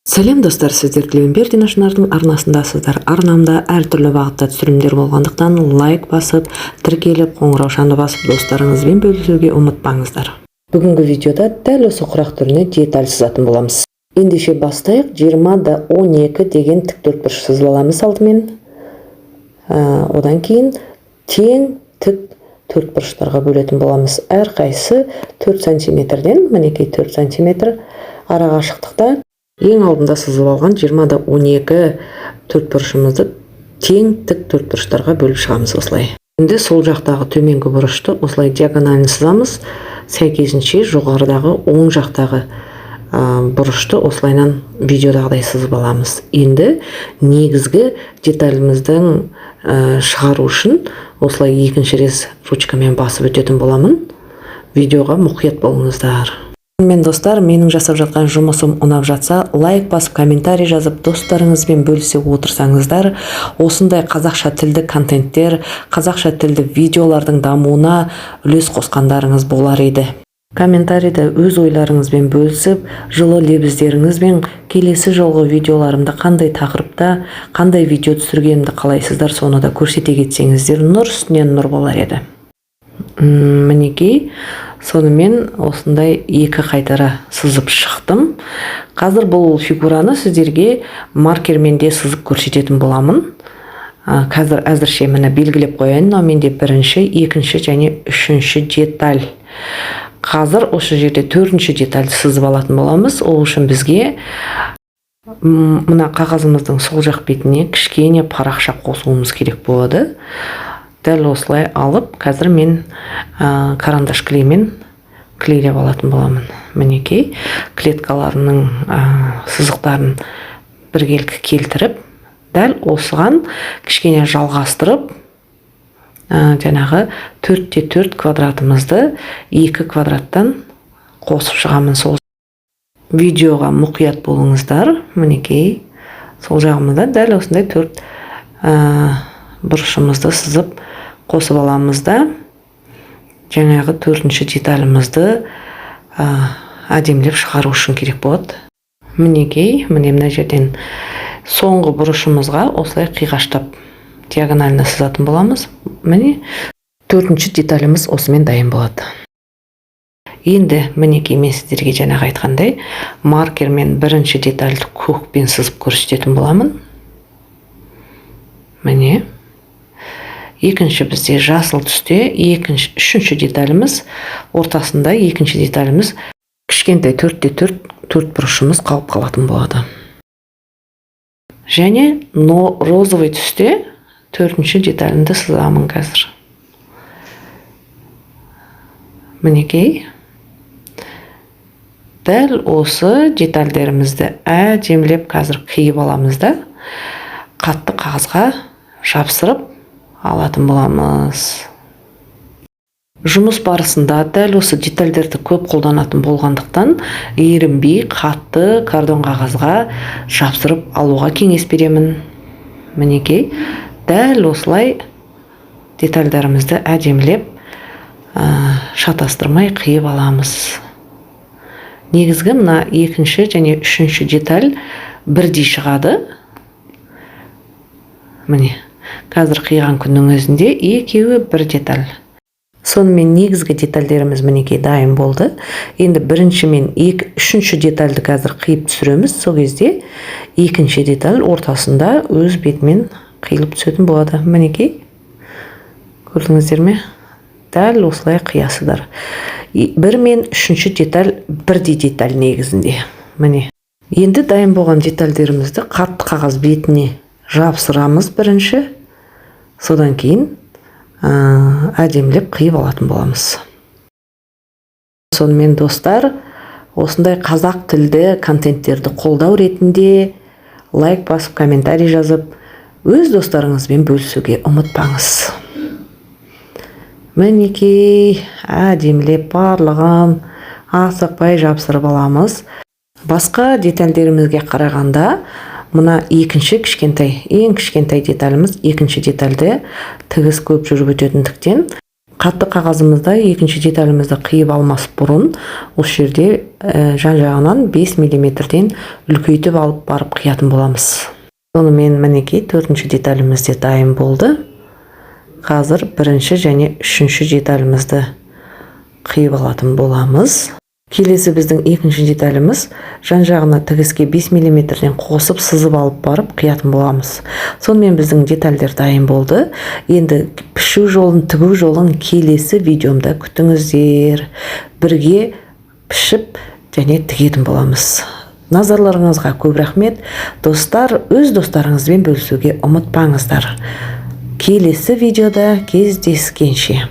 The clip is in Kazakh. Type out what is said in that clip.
Сәлем достар, сіздер Тілеуімбет Динашынардың арнасындасыздар. Арнамда әртүрлі бағытта түсірімдер болғандықтан лайк басып, тіркеліп, қоңыраушаны басып достарыңызбен бөлісуге ұмытпаңыздар. Бүгінгі видеода дәл осы құрақ түріне деталь сызатын боламыз. Ендеше бастайық. 20-12 деген тік төртбұрыш сызып аламыз алдымен. Одан кейін тең тік төртбұрыштарға бөлетін боламыз. Әрқайсысы 4 см-ден, мінекей 4 см ара қашықтықта. Ең алдында сызып алған 20-12 төртбұрышымызды тең тік төртбұрыштарға бөліп шығамыз осылай. Енді сол жақтағы төменгі бұрышты осылай диагоналін сызамыз. Сәйкесінше жоғарыдағы оң жақтағы бұрышты осылайнан видеодағыдай сызып аламыз. Енді негізгі деталіміздің шығару үшін осылай екінші рет ручкамен басып өтетін боламын. Видеоға мұқият болыңыздар. Мен достар, менің жасап жатқан жұмысым ұнап жатса, лайк басып, комментарий жазып, достарыңызбен бөлісе отырсаңыздар, осындай қазақша тілді контенттер, қазақша тілді видеолардың дамуына үлес қосқандарыңыз болар еді. Комментарийді өз ойларыңызбен бөлісіп, жылы лебіздеріңізбен келесі жолғы видеоларымды қандай тақырыпта, қандай видео түсіргенімді қалайсыздар, соны да көрсете кетсеңіздер, нұр үстінен нұр болар еді. Мінекей, сонымен осындай екі қайтара сызып шықтым. Қазір бұл фигураны сіздерге маркермен де сызып көрсететін боламын. Қазір әзірше мені белгілеп қояйын. Менде бірінші, екінші және үшінші деталь. Қазір осы жерде төртінші деталь сызып алатын боламыз. Ол үшін бізге мына қағазымыздың сол жақ бетіне кішкене парақша қосуымыз керек болады. Дәл осылай алып, қазір мен карандаш клеймен клейлеп алатын боламын. Мінекей, клеткаларының сызықтарын біркелкі келтіріп, дәл осыған кішкене жалғастырып, жаңағы 4×4 квадратымызды 2 квадраттан қосып шығамын. Сол видеоға мұқият болыңыздар. Мінекей, сол жағымызда дәл осындай 4 бұрышымызды сызып қосып аламыз да, жаңағы 4-ші деталімізді әдемілеп шығару үшін керек болады. Мінекей, мына жерден соңғы бұрышымызға осылай қиғаштап диагоналіне сызатын боламыз. Міне 4-ші деталіміз осымен дайын болады. Енді мінекей, мен сіздерге жаңағы айтқандай маркермен бірінші детальді көкпен сызып көрсететін боламын. Міне екінші бізде жасыл түсте, үшінші деталіміз ортасында, екінші деталіміз кішкентай 4×4 төртбұрышымыз қалып қалатын болады. Және розовый түсте 4-ші деталімді сызамын қазір. Мінекей, дәл осы детальдерімізді әдемілеп қазір қиып аламыз да, қатты қағазға жапсырып алатын боламыз. Жұмыс барысында дәл осы детальдерді көп қолданатын болғандықтан, ерінбей қатты картон қағазға жапсырып алуға кеңес беремін. Мінекей, дәл осылай детальдарымызды әдемілеп шатастырмай қиып аламыз. Негізгі мына екінші және үшінші деталь бірдей шығады. Міне, қазір қиған күннің өзінде екеуі бір деталь. Сонымен негізгі детальдеріміз мінекей дайын болды. Енді бірінші мен үшінші детальді қазір қиып түсіреміз. Сол кезде екінші деталь ортасында өз бетімен қиылып түсетін болады. Мінекей, көрдіңіздер ме? Дәл осылай қиясыздар. Бір мен үшінші деталь бірдей деталь негізінде. Міне. Енді дайын болған детальдерімізді қатты қағаз бетіне жапсырамыз бірінші. Содан кейін әдемілеп қиып алатын боламыз. Сонымен достар, осындай қазақ тілді контенттерді қолдау ретінде лайк басып, комментарий жазып, өз достарыңызбен бөлісуге ұмытпаңыз. Мінекей, әдемілеп барлығын асықпай жапсырып аламыз. Басқа детальдерімізге қарағанда, мына екінші кішкентай, ең кішкентай деталіміз екінші детальді тігіс көп жүріп өтетіндіктен Қатты қағазымызда екінші деталімізді қиып алмас бұрын осы жерде жан-жағынан 5 мм-ден үлкейтіп алып барып қиятын боламыз. Сонымен мінекей 4-ші деталіміз де дайын болды. Қазір 1-ші және 3-ші деталімізді қиып алатын боламыз. Келесі біздің 2-ші деталіміз жан-жағына тігіске 5 мм-ден қосып сызып алып барып қиятын боламыз. Сонымен біздің детальдер дайын болды. Енді пішу жолын, тігу жолын келесі видеомда күтіңіздер. Бірге пішіп және тігетін боламыз. Назарларыңызға көп рахмет. Достар, өз достарыңызбен бөлісуге ұмытпаңыздар. Келесі видеода кездескенше.